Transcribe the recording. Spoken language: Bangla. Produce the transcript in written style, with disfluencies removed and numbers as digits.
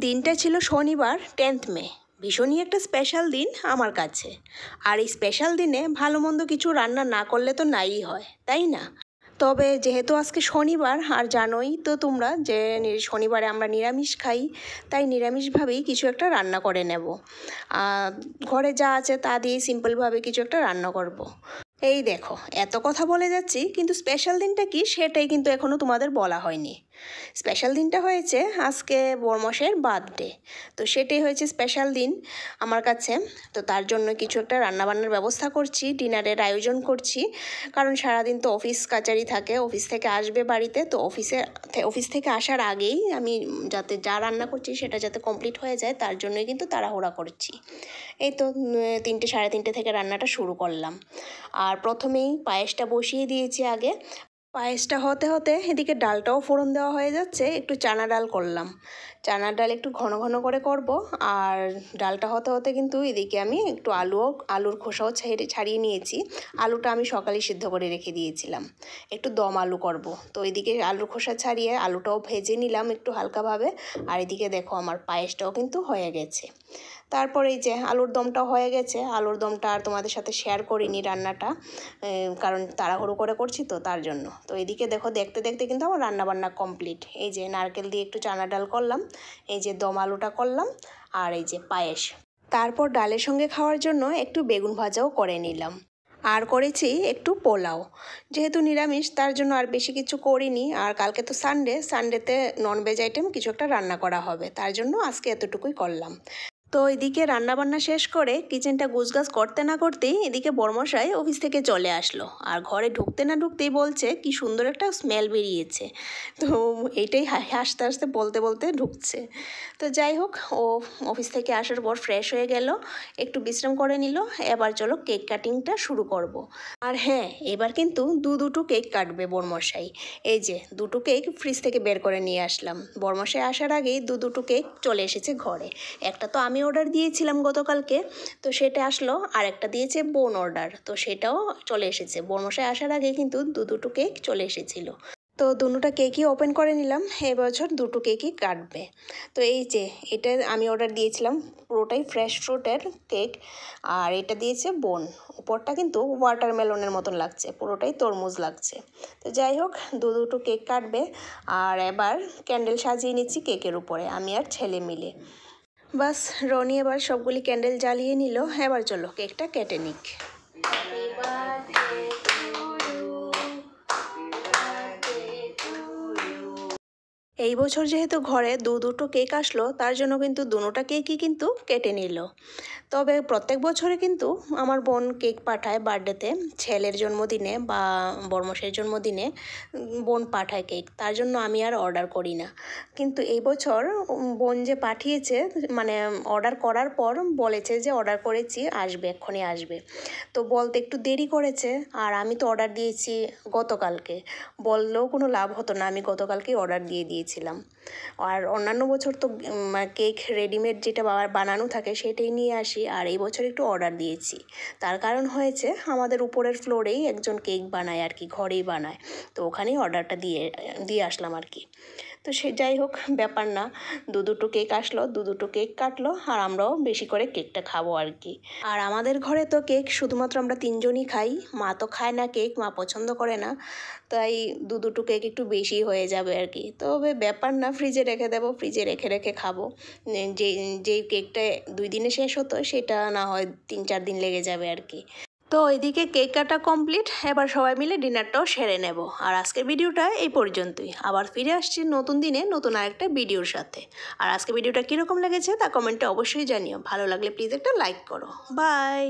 দিনটা ছিল শনিবার 10th মে। ভীষণই একটা স্পেশাল দিন আমার কাছে। আর এই স্পেশাল দিনে ভালো মন্দ কিছু রান্না না করলে তো নাই হয়, তাই না? তবে যেহেতু আজকে শনিবার আর জানোই তো তোমরা যে শনিবারে আমরা নিরামিষ খাই, তাই নিরামিষভাবেই কিছু একটা রান্না করে নেব। ঘরে যা আছে তা দিয়ে সিম্পলভাবে কিছু একটা রান্না করব। এই দেখো, এত কথা বলে যাচ্ছি, কিন্তু স্পেশাল দিনটা কি সেটাই কিন্তু এখনও তোমাদের বলা হয়নি। স্পেশাল দিনটা হয়েছে আজকে বরমশের বার্থডে, তো সেটাই হয়েছে স্পেশাল দিন আমার কাছে। তো তার জন্য কিছু একটা রান্নাবান্নার ব্যবস্থা করছি, ডিনারের আয়োজন করছি। কারণ সারাদিন তো অফিস কাচারি থাকে, অফিস থেকে আসবে বাড়িতে, তো অফিস থেকে আসার আগেই আমি যাতে যা রান্না করছি সেটা যাতে কমপ্লিট হয়ে যায় তার জন্যই কিন্তু তাড়াহুড়া করছি। এই তো 3টে সাড়ে 3টে থেকে রান্নাটা শুরু করলাম। আর প্রথমেই পায়েসটা বসিয়ে দিয়েছি আগে। পায়েসটা হতে হতে এদিকে ডালটাও ফোড়ন দেওয়া হয়ে যাচ্ছে, একটু চানা ডাল করলাম। চানার ডাল একটু ঘন ঘন করে করব। আর ডালটা হতে হতে কিন্তু এদিকে আমি একটু আলুর খোসাও ছাড়িয়ে নিয়েছি। আলুটা আমি সকালে সিদ্ধ করে রেখে দিয়েছিলাম, একটু দম আলু করব। তো এদিকে আলুর খোসা ছাড়িয়ে আলুটাও ভেজে নিলাম একটু হালকাভাবে। আর এদিকে দেখো আমার পায়েসটাও কিন্তু হয়ে গেছে। তারপর এই যে আলুর দমটা হয়ে গেছে। আলুর দমটা আর তোমাদের সাথে শেয়ার করিনি রান্নাটা, কারণ তাড়াহুড়ো করে করছি তো তার জন্য। তো এদিকে দেখো দেখতে দেখতে কিন্তু আমার রান্নাবান্না কমপ্লিট। এই যে নারকেল দিয়ে একটু চানা ডাল করলাম, এই যে দম আলুটা করলাম, আর এই যে পায়েস। তারপর ডালের সঙ্গে খাওয়ার জন্য একটু বেগুন ভাজাও করে নিলাম। আর করেছি একটু পোলাও। যেহেতু নিরামিষ তার জন্য আর বেশি কিছু করিনি। আর কালকে তো সানডেতে ননভেজ আইটেম কিছু একটা রান্না করা হবে, তার জন্য আজকে এতটুকুই করলাম। তো এদিকে রান্নাবান্না শেষ করে কিচেনটা গুছগাছ করতে না করতেই এদিকে বর্মশাই অফিস থেকে চলে আসলো। আর ঘরে ঢুকতে না ঢুকতেই বলছে কি সুন্দর একটা স্মেল বেরিয়েছে। তো এইটাই হাসতে হাসতে বলতে বলতে ঢুকছে। তো যাই হোক, ও অফিস থেকে আসার পর ফ্রেশ হয়ে গেল, একটু বিশ্রাম করে নিল। এবার চলো কেক কাটিংটা শুরু করব। আর হ্যাঁ, এবার কিন্তু দুটো কেক কাটবে বর্মশাই। এই যে দুটো কেক ফ্রিজ থেকে বের করে নিয়ে আসলাম। বর্মশাই আসার আগেই দুটো কেক চলে এসেছে ঘরে। একটা তো আমি অর্ডার দিয়েছিলাম গতকালকে, তো সেটা আসলো। আর একটা দিয়েছে বোন অর্ডার, তো সেটাও চলে এসেছে। বর্মশাই আসার আগে কিন্তু দুটো কেক চলে এসেছিল। তো দুটোটা কেকই ওপেন করে নিলাম। এবছর দুটো কেকই কাটবে। তো এই যে এটা আমি অর্ডার দিয়েছিলাম পুরোটাই ফ্রেশ ফ্রুটের কেক, আর এটা দিয়েছে বোন। উপরটা কিন্তু ওয়াটারমেলনের মতন লাগছে, পুরোটাই তরমুজ লাগছে। তো যাই হোক, দুটো কেক কাটবে। আর এবার ক্যান্ডেল সাজিয়ে নিচ্ছি কেকের উপরে, আমি আর ছেলে মিলে। বাস, রনি এবার সবগুলি ক্যান্ডেল জ্বালিয়ে নিল। এবার চলো কেকটা কেটে নিক। এই বছর যেহেতু ঘরে দুটো কেক আসলো, তার জন্য কিন্তু দুটোটা কেকই কিন্তু কেটে নিল। তবে প্রত্যেক বছরে কিন্তু আমার বোন কেক পাঠায় বার্থডেতে, ছেলের জন্মদিনে বা বর্মশের জন্মদিনে বোন পাঠায় কেক, তার জন্য আমি আর অর্ডার করি না। কিন্তু এই বছর বোন যে পাঠিয়েছে, মানে অর্ডার করার পর বলেছে যে অর্ডার করেছি, আসবে, এক্ষুনি আসবে। তো বলতে একটু দেরি করেছে। আর আমি তো অর্ডার দিয়েছি গতকালকে, বললেও কোনো লাভ হতো না, আমি গতকালকেই অর্ডার দিয়ে দিয়েছিলাম। আর অন্যান্য বছর তো কেক রেডিমেড যেটা বানানো থাকে সেটাই নিয়ে আসি, আর এই বছর একটু অর্ডার দিয়েছি। তার কারণ হয়েছে আমাদের উপরের ফ্লোরেই একজন কেক বানায় আর কি, ঘরেই বানায়, তো ওখানেই অর্ডারটা দিয়ে আসলাম আর কি। তো সে যাই হোক, ব্যাপার না। দুটো কেক আসলো, দুটো কেক কাটলো, আর আমরাও বেশি করে কেকটা খাবো আর কি। আর আমাদের ঘরে তো কেক শুধুমাত্র আমরা 3জনই খাই, মা তো খায় না কেক, মা পছন্দ করে না। তাই দুটো কেক একটু বেশি হয়ে যাবে আর কি। তবে ব্যাপার না, ফ্রিজে রেখে দেবো, ফ্রিজে রেখে রেখে খাবো। যেই কেকটা 2 দিনে শেষ হতো সেটা না হয় 3-4 দিন লেগে যাবে আর কি। তো এদিকে কেক কাটা কমপ্লিট, এবার সবাই মিলে ডিনারটাও সেরে নেব। আর আজকের ভিডিওটা এই পর্যন্তই। আবার ফিরে আসছি নতুন দিনে নতুন আরেকটা ভিডিওর সাথে। আর আজকের ভিডিওটা কীরকম লেগেছে তা কমেন্টে অবশ্যই জানিও। ভালো লাগলে প্লিজ একটা লাইক করো। বাই।